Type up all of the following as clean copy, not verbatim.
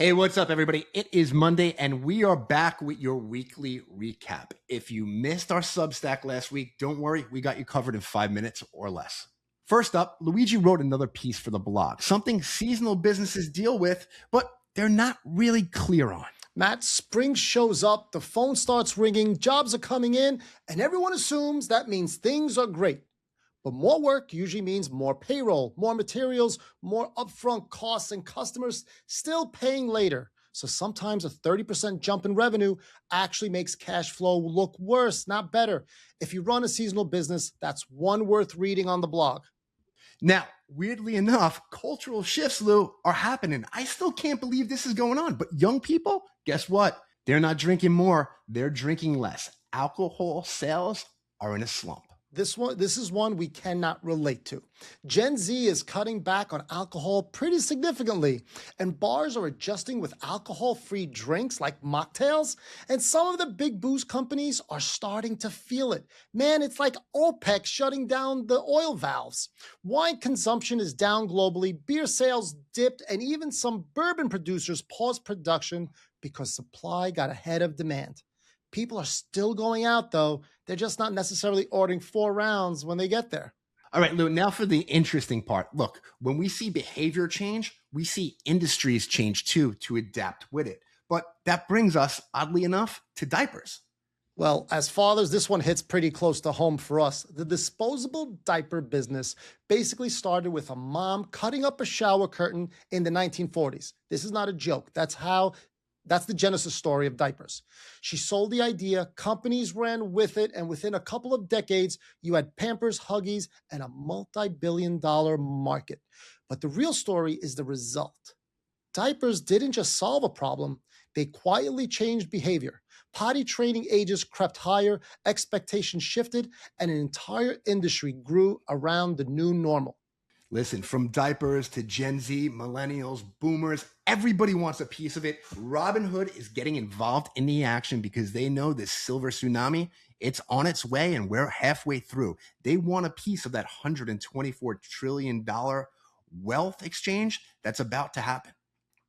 Hey, what's up, everybody? It is Monday, and we are back with your weekly recap. If you missed our Substack last week, don't worry, we got you covered in 5 minutes or less. First up, Luigi wrote another piece for the blog, something seasonal businesses deal with, but they're not really clear on. Matt, spring shows up, the phone starts ringing, jobs are coming in, and everyone assumes that means things are great. But more work usually means more payroll, more materials, more upfront costs, and customers still paying later. So sometimes a 30% jump in revenue actually makes cash flow look worse, not better. If you run a seasonal business, that's one worth reading on the blog. Now, weirdly enough, cultural shifts, Lou, are happening. I still can't believe this is going on. But young people, guess what? They're not drinking more, they're drinking less. Alcohol sales are in a slump. This is one we cannot relate to. Gen Z is cutting back on alcohol pretty significantly, and bars are adjusting with alcohol-free drinks like mocktails, and some of the big booze companies are starting to feel it. Man, it's like OPEC shutting down the oil valves. Wine consumption is down globally, beer sales dipped, and even some bourbon producers paused production because supply got ahead of demand. People are still going out, though. They're just not necessarily ordering 4 rounds when they get there. All right, Lou, now for the interesting part. Look, when we see behavior change, we see industries change too to adapt with it. But that brings us, oddly enough, to diapers. Well, as fathers, this one hits pretty close to home for us. The disposable diaper business basically started with a mom cutting up a shower curtain in the 1940s. This is not a joke. That's the genesis story of diapers. She sold the idea, companies ran with it, and within a couple of decades, you had Pampers, Huggies, and a multi-billion-dollar market. But the real story is the result. Diapers didn't just solve a problem, they quietly changed behavior. Potty training ages crept higher, expectations shifted, and an entire industry grew around the new normal. Listen, from diapers to Gen Z, millennials, boomers, everybody wants a piece of it. Robinhood is getting involved in the action because they know this silver tsunami, it's on its way and we're halfway through. They want a piece of that $124 trillion wealth exchange that's about to happen.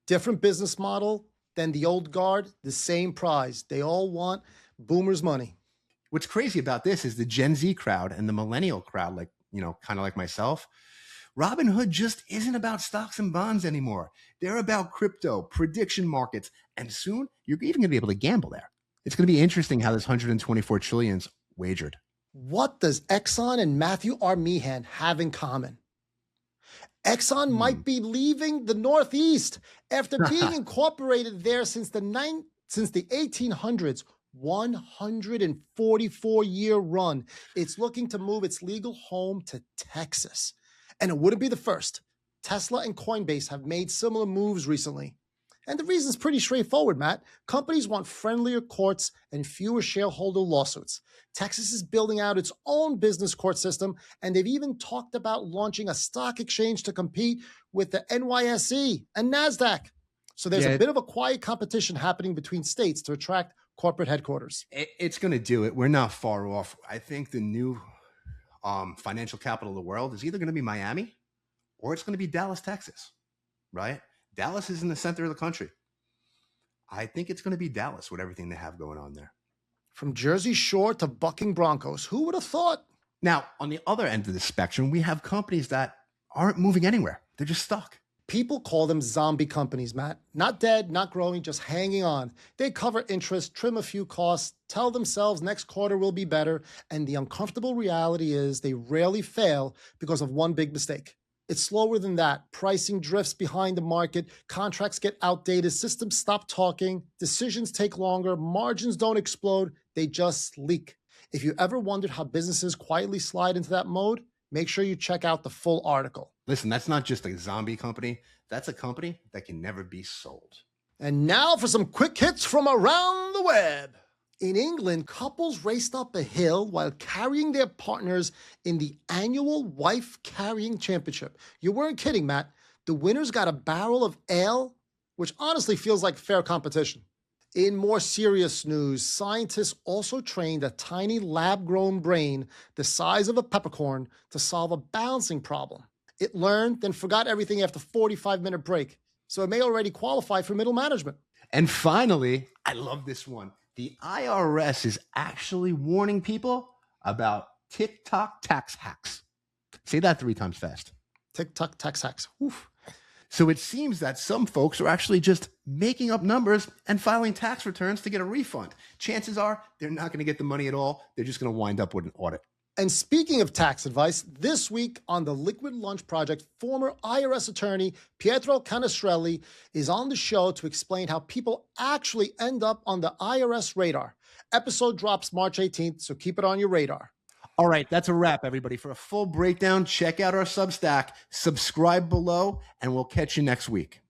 Different business model than the old guard, the same prize. They all want boomers' money. What's crazy about this is the Gen Z crowd and the millennial crowd, like, kind of like myself, Robinhood just isn't about stocks and bonds anymore. They're about crypto, prediction markets, and soon you're even going to be able to gamble there. It's going to be interesting how this 124 trillion's wagered. What does Exxon and Matthew R. Meehan have in common? Exxon might be leaving the Northeast after being incorporated there since the 1800s. 144-year run. It's looking to move its legal home to Texas. And it wouldn't be the first. Tesla and Coinbase have made similar moves recently. And the reason's pretty straightforward, Matt. Companies want friendlier courts and fewer shareholder lawsuits. Texas is building out its own business court system, and they've even talked about launching a stock exchange to compete with the NYSE and NASDAQ. So there's a bit of a quiet competition happening between states to attract corporate headquarters. It's going to do it. We're not far off. I think the new financial capital of the world is either going to be Miami or it's going to be Dallas, Texas, right? Dallas is in the center of the country. I think it's going to be Dallas with everything they have going on there. From Jersey Shore to bucking Broncos, who would have thought? Now, on the other end of the spectrum, we have companies that aren't moving anywhere. They're just stuck. People call them zombie companies, Matt. Not dead, not growing, just hanging on. They cover interest, trim a few costs, tell themselves next quarter will be better, and the uncomfortable reality is they rarely fail because of one big mistake. It's slower than that. Pricing drifts behind the market, contracts get outdated, systems stop talking, decisions take longer, margins don't explode, they just leak. If you ever wondered how businesses quietly slide into that mode, make sure you check out the full article. Listen, that's not just a zombie company. That's a company that can never be sold. And now for some quick hits from around the web. In England, couples raced up a hill while carrying their partners in the annual wife carrying championship. You weren't kidding, Matt. The winners got a barrel of ale, which honestly feels like fair competition. In more serious news, scientists also trained a tiny lab-grown brain the size of a peppercorn to solve a balancing problem. It learned, then forgot everything after a 45-minute break. so it may already qualify for middle management. And finally, I love this one. The IRS is actually warning people about TikTok tax hacks. Say that 3 times fast. TikTok tax hacks. Oof. So it seems that some folks are actually just making up numbers and filing tax returns to get a refund. Chances are they're not going to get the money at all. They're just going to wind up with an audit. And speaking of tax advice, this week on the Liquid Lunch Project, former IRS attorney Pietro Canestrelli is on the show to explain how people actually end up on the IRS radar. Episode drops March 18th, so keep it on your radar. All right, that's a wrap, everybody. For a full breakdown, check out our Substack, subscribe below, and we'll catch you next week.